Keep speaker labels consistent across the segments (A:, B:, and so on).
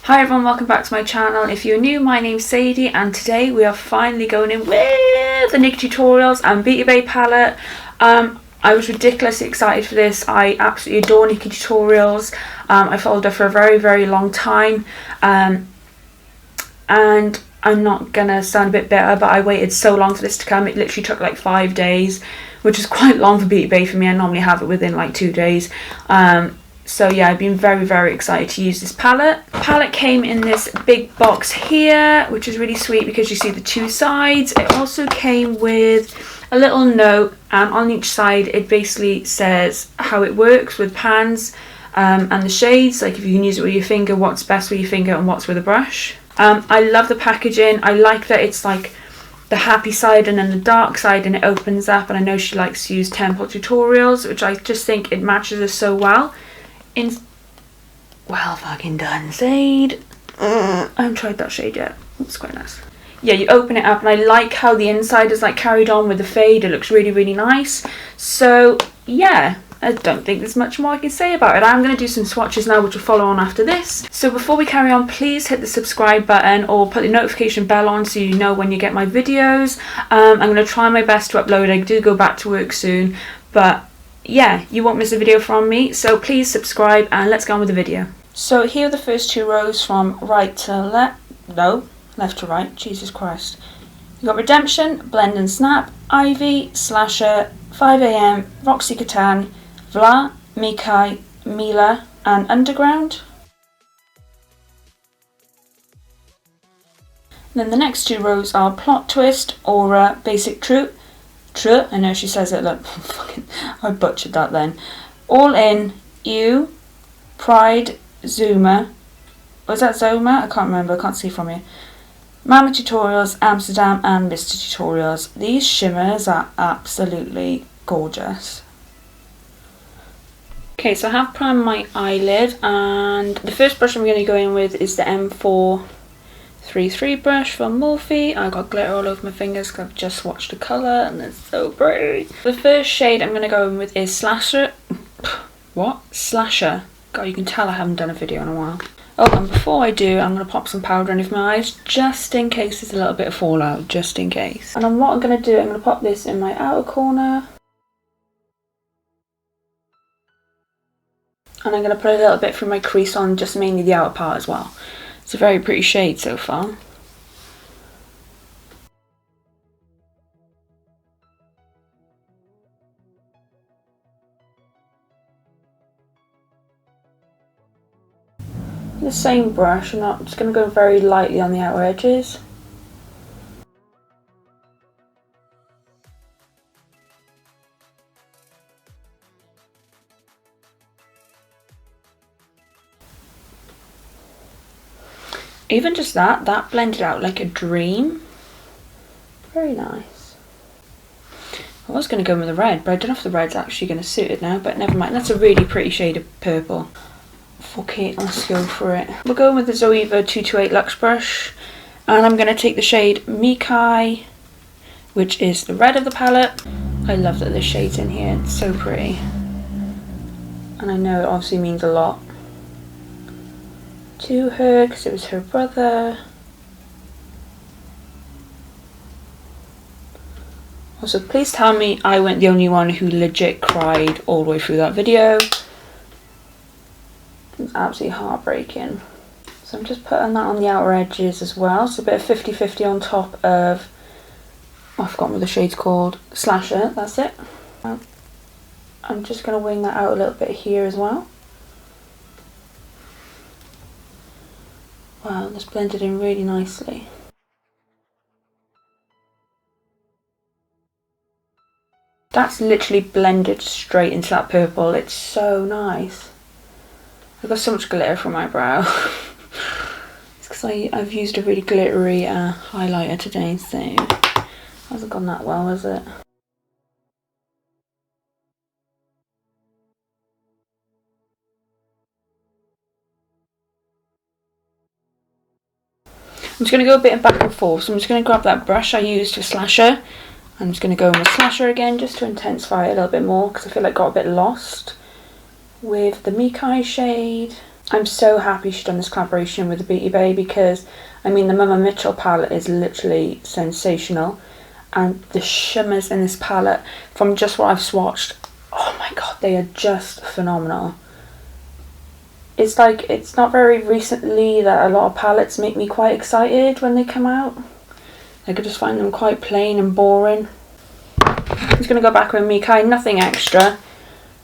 A: Hi everyone, welcome back to my channel. If you're new, my name's Sadie and today we are finally going in with the Nikkie Tutorials and Beauty Bay palette. I was ridiculously excited for this. I absolutely adore Nikkie Tutorials. I followed her for a very long time, and I'm not gonna sound a bit bitter, but I waited so long for this to come. It literally took like 5 days, which is quite long for Beauty Bay for me. I normally have it within like 2 days. So yeah, I've been very excited to use this palette. The palette came in this big box here, which is really sweet because you see the two sides. It also came with a little note on each side. It basically says how it works with pans and the shades, like if you can use it with your finger, what's best with your finger and what's with a brush. I love the packaging. I like that it's like the happy side and then the dark side, and it opens up, and I know she likes to use Temple Tutorials, which I just think it matches her so well. Well fucking done, Sade. I haven't tried that shade yet. It's quite nice. Yeah, you open it up, and I like how the inside is like carried on with the fade. It looks really nice. So yeah, I don't think there's much more I can say about it. I'm going to do some swatches now, which will follow on after this. So before we carry on, please hit the subscribe button or put the notification bell on so you know when you get my videos. I'm going to try my best to upload. I do go back to work soon, but yeah, you won't miss a video from me, so please subscribe and let's go on with the video. So here are the first two rows from right to left, no, left to right, Jesus Christ. You've got Redemption, Blend and Snap, Ivy, Slasher, 5am, Roxy Catan, Vla, Mikai, Mila and Underground. And then the next two rows are Plot Twist, Aura, Basic Truth, I know she says it, look, fucking, I butchered that then. All In, You, Pride, Zuma, was that Zoma? I can't remember, I can't see from here. Mama Tutorials, Amsterdam and Mr. Tutorials. These shimmers are absolutely gorgeous. Okay, so I have primed my eyelid, and the first brush I'm going to go in with is the M433 brush from Morphe. I got glitter all over my fingers because I've just swatched the colour and it's so pretty. The first shade I'm going to go in with is Slasher. What? Slasher. God, you can tell I haven't done a video in a while. Oh, and before I do, I'm going to pop some powder underneath my eyes just in case there's a little bit of fallout, just in case. And then what I'm going to do, I'm going to pop this in my outer corner. And I'm going to put a little bit through my crease on just mainly the outer part as well. It's a very pretty shade so far. The same brush, I'm just going to go very lightly on the outer edges. Even just that blended out like a dream. Very nice. I was going to go with the red, but I don't know if the red's actually going to suit it now, but never mind. That's a really pretty shade of purple. Fuck it, let's go for it. We're going with the Zoeva 228 Luxe brush, and I'm going to take the shade Mikai, which is the red of the palette. I love that this shade's in here, it's so pretty. And I know it obviously means a lot to her because it was her brother. Also, please tell me I weren't the only one who legit cried all the way through that video. It's absolutely heartbreaking. So I'm just putting that on the outer edges as well. So a bit of 50-50 on top of, oh, I've forgotten what the shade's called, Slasher, that's it. I'm just going to wing that out a little bit here as well. Wow, that's blended in really nicely. That's literally blended straight into that purple. It's so nice. I've got so much glitter from my brow. It's because I've used a really glittery highlighter today, so hasn't gone that well, has it? I'm just going to go a bit back and forth, so I'm just going to grab that brush I used for Slasher. I'm just going to go in with Slasher again just to intensify it a little bit more because I feel like I got a bit lost with the Mikai shade. I'm so happy she's done this collaboration with the Beauty Bay, because I mean the Mama Mitchell palette is literally sensational, and the shimmers in this palette, from just what I've swatched, oh my god, they are just phenomenal. It's like, it's not very recently that a lot of palettes make me quite excited when they come out. I could just find them quite plain and boring. I'm just going to go back with Mikai, nothing extra,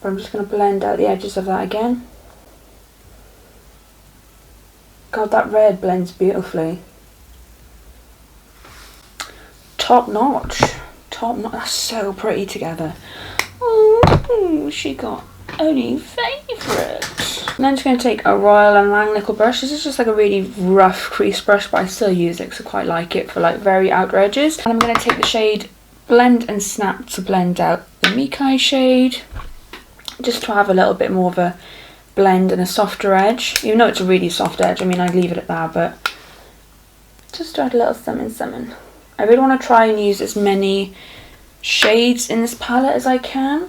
A: but I'm just going to blend out the edges of that again. God, that red blends beautifully. Top notch. Top notch. That's so pretty together. Oh, she got only favourite. And then I'm just going to take a Royal and Langnickel brush. This is just like a really rough crease brush, but I still use it because I quite like it for like very outer edges. And I'm going to take the shade Blend and Snap to blend out the Mikai shade, just to have a little bit more of a blend and a softer edge. Even though it's a really soft edge, I mean, I'd leave it at that, but just add a little something. I really want to try and use as many shades in this palette as I can.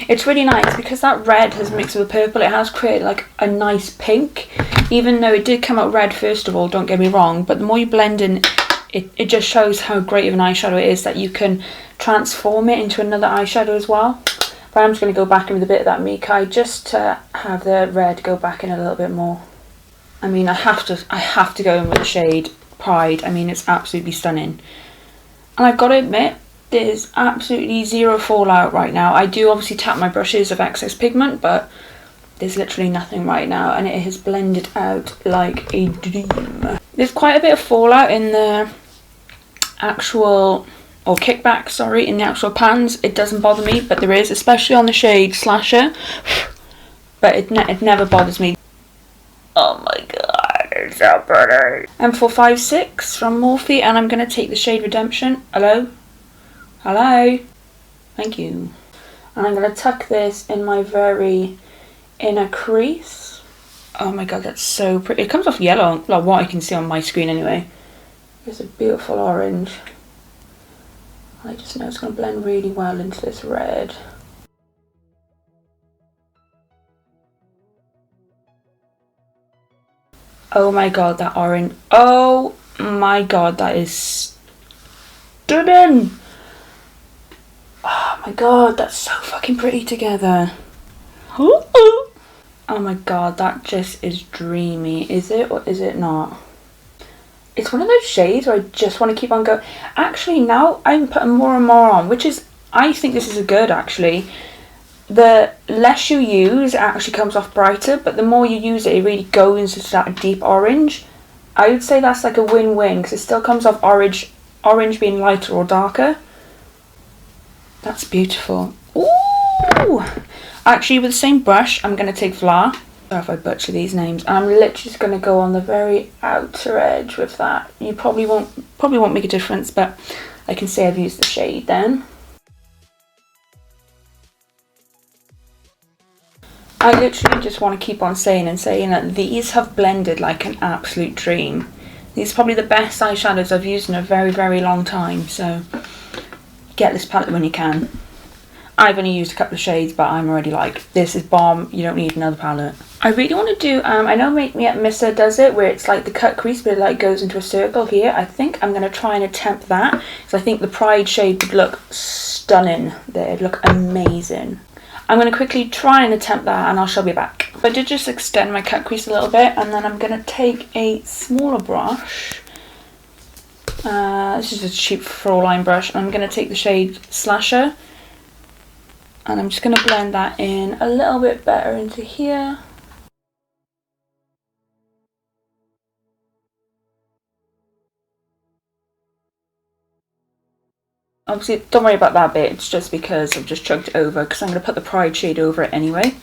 A: It's really nice because that red has mixed with purple. It has created like a nice pink, even though it did come out red first of all, don't get me wrong, but the more you blend in, it just shows how great of an eyeshadow it is that you can transform it into another eyeshadow as well. But I'm just going to go back in with a bit of that Mikai just to have the red go back in a little bit more. I mean, I have to go in with the shade Pride. I mean, it's absolutely stunning. And I've got to admit, there's absolutely zero fallout right now. I do obviously tap my brushes of excess pigment, but there's literally nothing right now, and it has blended out like a dream. There's quite a bit of fallout in the actual, or kickback, sorry, in the actual pans. It doesn't bother me, but there is, especially on the shade Slasher, but it never bothers me. Oh my god, it's so pretty. M456 from Morphe, and I'm going to take the shade Redemption. Hello? Hello? Thank you. And I'm going to tuck this in my very inner crease. Oh my god, that's so pretty. It comes off yellow, like what I can see on my screen anyway. It's a beautiful orange. I just know it's going to blend really well into this red. Oh my god, that orange. Oh my god, that is stunning. Oh my god, that's so fucking pretty together. Oh my god, that just is dreamy. Is it or is it not? It's one of those shades where I just want to keep on going. Actually, now I'm putting more and more on, which is, I think this is a good actually. The less you use, it actually comes off brighter, but the more you use it, it really goes into that deep orange. I would say that's like a win-win, because it still comes off orange being lighter or darker. That's beautiful. Ooh! Actually, with the same brush, I'm going to take Vla. Sorry if I butcher these names. And I'm literally just going to go on the very outer edge with that. You probably won't make a difference, but I can say I've used the shade then. I literally just want to keep on saying that these have blended like an absolute dream. These are probably the best eyeshadows I've used in a very, very long time, so get this palette when you can. I've only used a couple of shades, but I'm already like, this is bomb, you don't need another palette. I really want to do, I know Make Me Up Missa does it, where it's like the cut crease, but it like goes into a circle here. I think I'm going to try and attempt that, because I think the Pride shade would look stunning there, it'd look amazing. I'm going to quickly try and attempt that, and I shall be back. So I did just extend my cut crease a little bit, and then I'm going to take a smaller brush. This is a cheap floor line brush, and I'm going to take the shade Slasher, and I'm just going to blend that in a little bit better into here. Obviously, don't worry about that bit, it's just because I've just chugged it over, because I'm going to put the Pride shade over it anyway.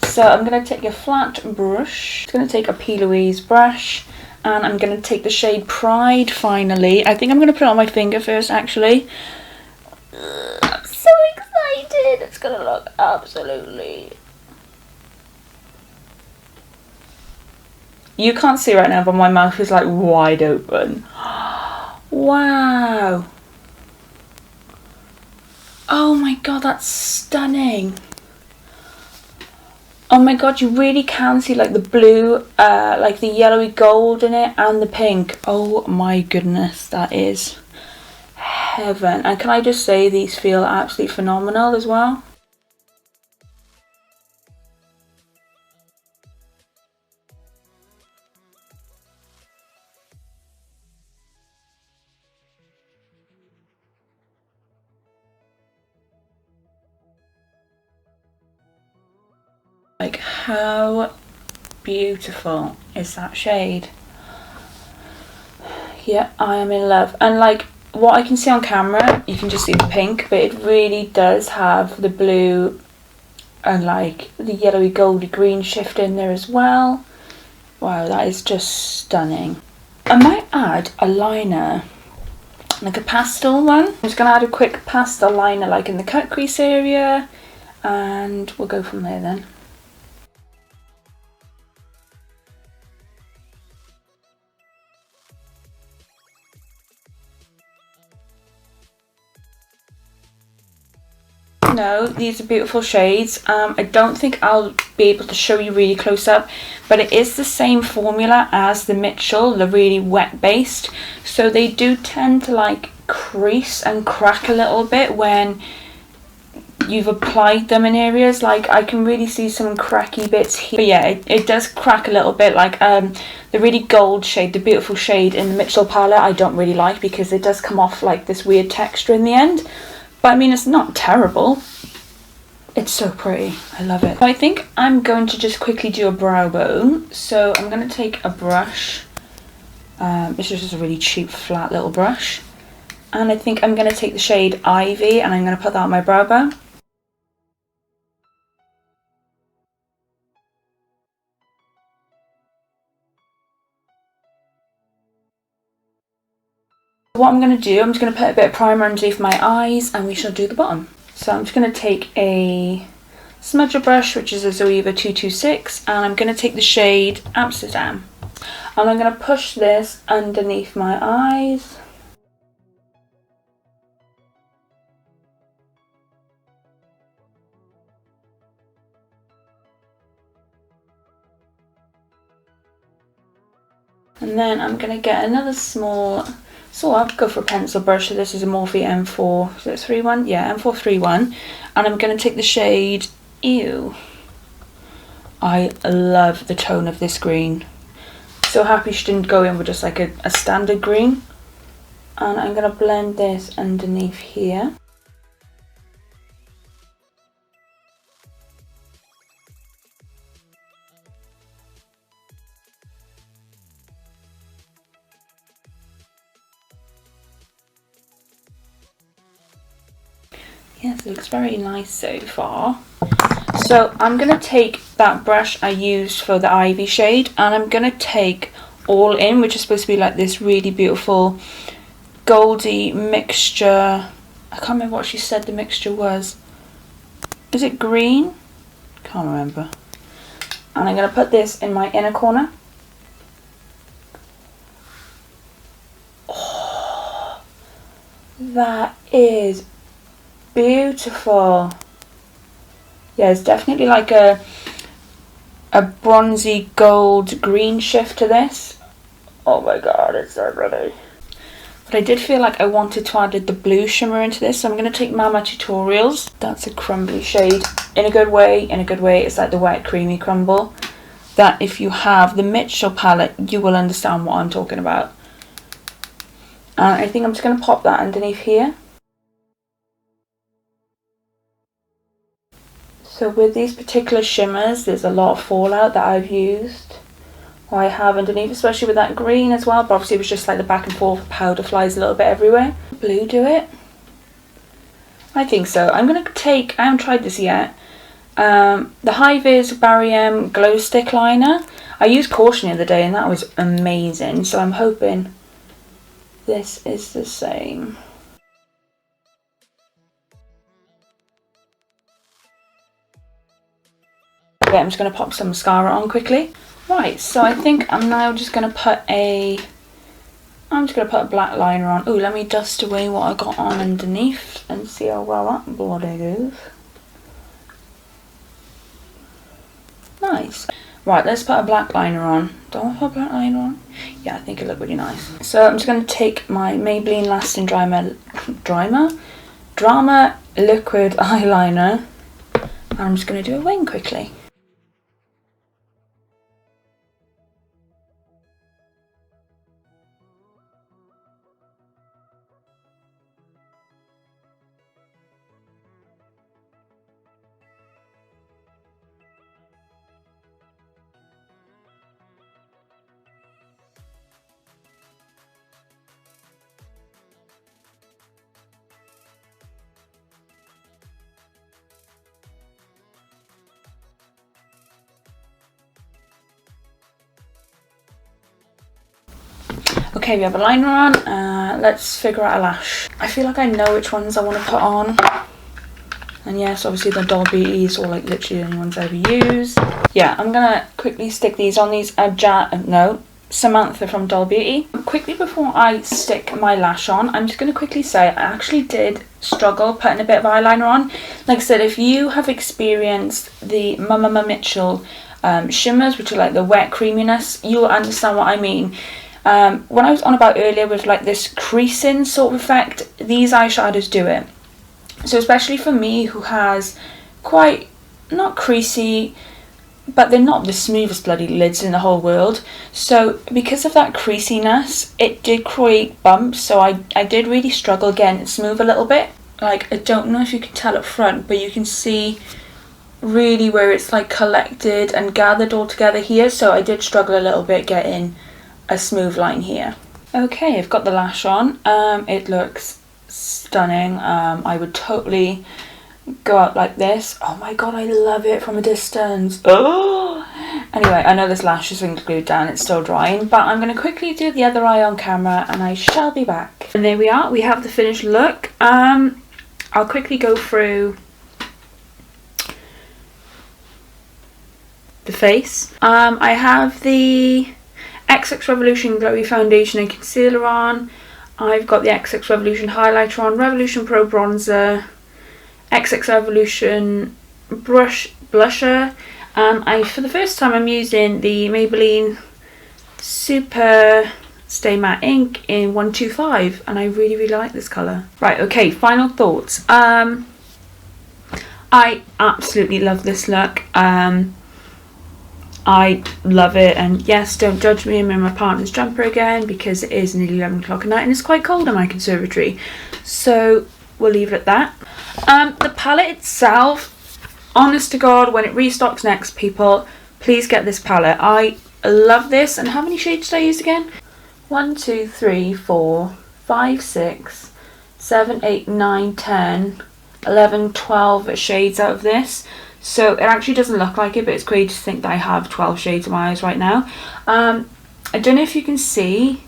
A: So I'm going to take a flat brush, I'm going to take a P. Louise brush, and I'm going to take the shade Pride finally. I think I'm going to put it on my finger first actually. I'm so excited, it's going to look absolutely You can't see right now, but my mouth is like wide open. Wow. Oh my god, that's stunning. Oh my god, you really can see like the blue, like the yellowy gold in it, and the pink. Oh my goodness, that is heaven. And can I just say, these feel absolutely phenomenal as well. Like, how beautiful is that shade? Yeah, I am in love. And like, what I can see on camera, you can just see the pink, but it really does have the blue and like the yellowy goldy green shift in there as well. Wow, that is just stunning. I might add a liner, like a pastel one. I'm just gonna add a quick pastel liner like in the cut crease area, and we'll go from there then. No, these are beautiful shades. I don't think I'll be able to show you really close up, but it is the same formula as the Mitchell, the really wet based. So they do tend to like crease and crack a little bit when you've applied them in areas. Like I can really see some cracky bits here. But yeah, it does crack a little bit. Like the really gold shade, the beautiful shade in the Mitchell palette, I don't really like because it does come off like this weird texture in the end. But I mean, it's not terrible. It's so pretty. I love it. I think I'm going to just quickly do a brow bone. So I'm going to take a brush. It's just a really cheap, flat little brush. And I think I'm going to take the shade Ivy and I'm going to put that on my brow bone. What I'm going to do, I'm just going to put a bit of primer underneath my eyes and we shall do the bottom. So I'm just going to take a smudger brush, which is a Zoeva 226, and I'm going to take the shade Amsterdam. And I'm going to push this underneath my eyes. And then I'm going to get another small, so I'll go for a pencil brush. So this is a Morphe M4, is it 31? Yeah, M431. And I'm going to take the shade Ew. I love the tone of this green. So happy she didn't go in with just like a standard green. And I'm going to blend this underneath here. Yes, it looks very nice so far. So I'm going to take that brush I used for the Ivy shade and I'm going to take All In, which is supposed to be like this really beautiful goldy mixture. I can't remember what she said the mixture was. Is it green? Can't remember. And I'm going to put this in my inner corner. Oh, that is beautiful. Yeah, it's definitely like a bronzy gold green shift to this. Oh my god, it's so pretty. But I did feel like I wanted to add the blue shimmer into this, so I'm going to take Mama Tutorials. That's a crumbly shade. In a good way, in a good way. It's like the wet creamy crumble. That if you have the Mitchell palette, you will understand what I'm talking about. And I think I'm just going to pop that underneath here. So with these particular shimmers, there's a lot of fallout that I've used. Or I have underneath, especially with that green as well. But obviously it was just like the back and forth powder flies a little bit everywhere. Blue do it? I think so. I'm going to take, I haven't tried this yet, the High Vis Barry M Glow Stick Liner. I used Caution the other day and that was amazing. So I'm hoping this is the same. Yeah, I'm just going to pop some mascara on quickly. Right, so I think I'm now just going to put a black liner on. Oh, let me dust away what I got on underneath and see how well that bloody goes. Nice. Right, let's put a black liner on. Do I want to put a black liner on? Yeah, I think it looked really nice. So I'm just going to take my Maybelline Lasting Drama Liquid Eyeliner, and I'm just going to do a wing quickly. Okay, we have a liner on. Let's figure out a lash. I feel like I know which ones I want to put on. And yes, obviously the Doll Beauties, or like literally the only ones I ever use. Yeah, I'm gonna quickly stick these on. These are Samantha from Doll Beauty. Quickly before I stick my lash on, I'm just gonna quickly say I actually did struggle putting a bit of eyeliner on. Like I said, if you have experienced the Mama Mitchell shimmers, which are like the wet creaminess, you'll understand what I mean. When I was on about earlier with like this creasing sort of effect, these eyeshadows do it. So especially for me, who has quite, not creasy, but they're not the smoothest bloody lids in the whole world. So because of that creasiness, it did create bumps, so I did really struggle getting it smooth a little bit. Like, I don't know if you can tell up front, but you can see really where it's like collected and gathered all together here, so I did struggle a little bit getting a smooth line here. Okay, I've got the lash on. It looks stunning. I would totally go out like this. Oh my god, I love it from a distance. Oh! Anyway, I know this lash isn't glued down, it's still drying, but I'm going to quickly do the other eye on camera and I shall be back. And there we are, we have the finished look. I'll quickly go through the face. I have the XX Revolution Glowy Foundation and Concealer on. I've got the XX Revolution Highlighter on, Revolution Pro Bronzer, XX Revolution Blusher, and for the first time I'm using the Maybelline Super Stay Matte Ink in 125, and I really, really like this colour. Right, okay, final thoughts. I absolutely love this look. I love it, and yes, don't judge me, I'm in my partner's jumper again because it is nearly 11 o'clock at night and it's quite cold in my conservatory, so we'll leave it at that. The palette itself, honest to God, when it restocks next, people, please get this palette. I love this. And how many shades did I use again? 1, 2, 3, 4, 5, 6, 7, 8, 9, 10, 11, 12 shades out of this. So it actually doesn't look like it, but it's crazy to think that I have 12 shades in my eyes right now. I don't know if you can see,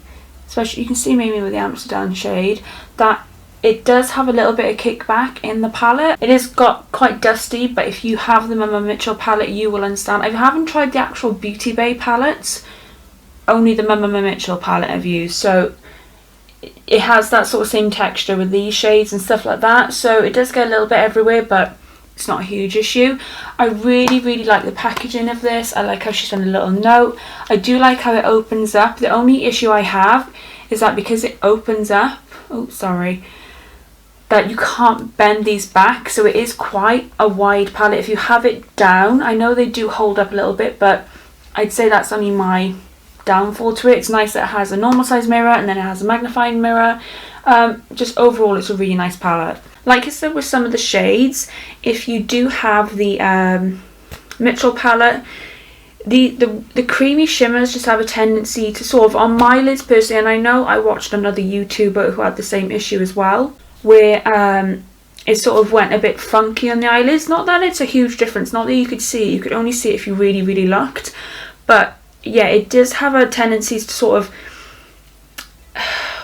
A: especially you can see maybe with the Amsterdam shade, that it does have a little bit of kickback in the palette. It is got quite dusty, but if you have the Mama Mitchell palette, you will understand. I haven't tried the actual Beauty Bay palettes, only the Mama Mitchell palette I've used. So it has that sort of same texture with these shades and stuff like that. So it does get a little bit everywhere, but it's not a huge issue. I really, really like the packaging of this. I like how she's done a little note. I do like how it opens up. The only issue I have is that because it opens up, that you can't bend these back, so it is quite a wide palette. If you have it down, I know they do hold up a little bit, but I'd say that's only my downfall to it. It's nice that it has a normal size mirror and then it has a magnifying mirror. Just overall, it's a really nice palette. Like I said with some of the shades, if you do have the Mitchell palette, the creamy shimmers just have a tendency to sort of, on my lids personally, and I know I watched another YouTuber who had the same issue as well, where it sort of went a bit funky on the eyelids. Not that it's a huge difference, not that you could see, you could only see it if you really, really looked, but yeah, it does have a tendency to sort of,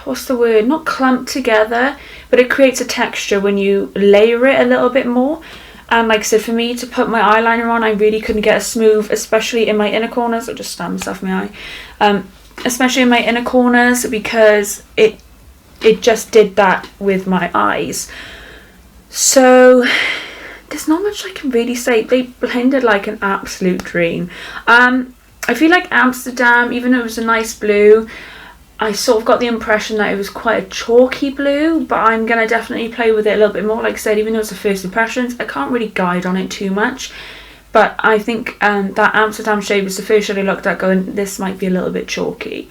A: what's the word, not clump together, but it creates a texture when you layer it a little bit more. And like I said, for me to put my eyeliner on, I really couldn't get a smooth, especially in my inner corners. I'll just stab myself in my eye. Especially in my inner corners, because it just did that with my eyes. So there's not much I can really say. They blended like an absolute dream. I feel like Amsterdam, even though it was a nice blue, I sort of got the impression that it was quite a chalky blue, but I'm going to definitely play with it a little bit more. Like I said, even though it's the first impressions, I can't really guide on it too much. But I think that Amsterdam shade was the first shade I looked at going, this might be a little bit chalky.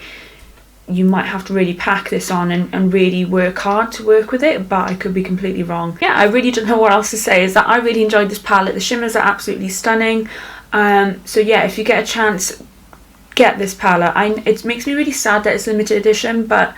A: You might have to really pack this on and really work hard to work with it, but I could be completely wrong. Yeah, I really don't know what else to say, is that I really enjoyed this palette. The shimmers are absolutely stunning. So yeah, if you get a chance, get this palette. It makes me really sad that it's limited edition, but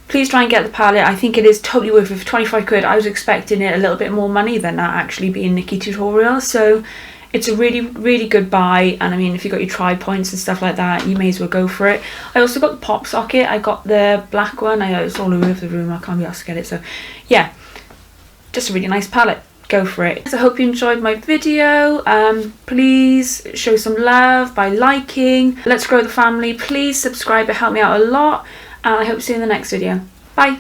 A: please try and get the palette. I think it is totally worth it for 25 quid. I was expecting it a little bit more money than that, actually, being Nikkie Tutorials. So it's a really, really good buy. And I mean, if you got your tri points and stuff like that, you may as well go for it. I also got the pop socket. I got the black one. I know it's all over the room. I can't be asked to get it. So yeah, just a really nice palette. Go for it. So I hope you enjoyed my video. Please show some love by liking. Let's grow the family. Please subscribe. It helped me out a lot. And I hope to see you in the next video. Bye.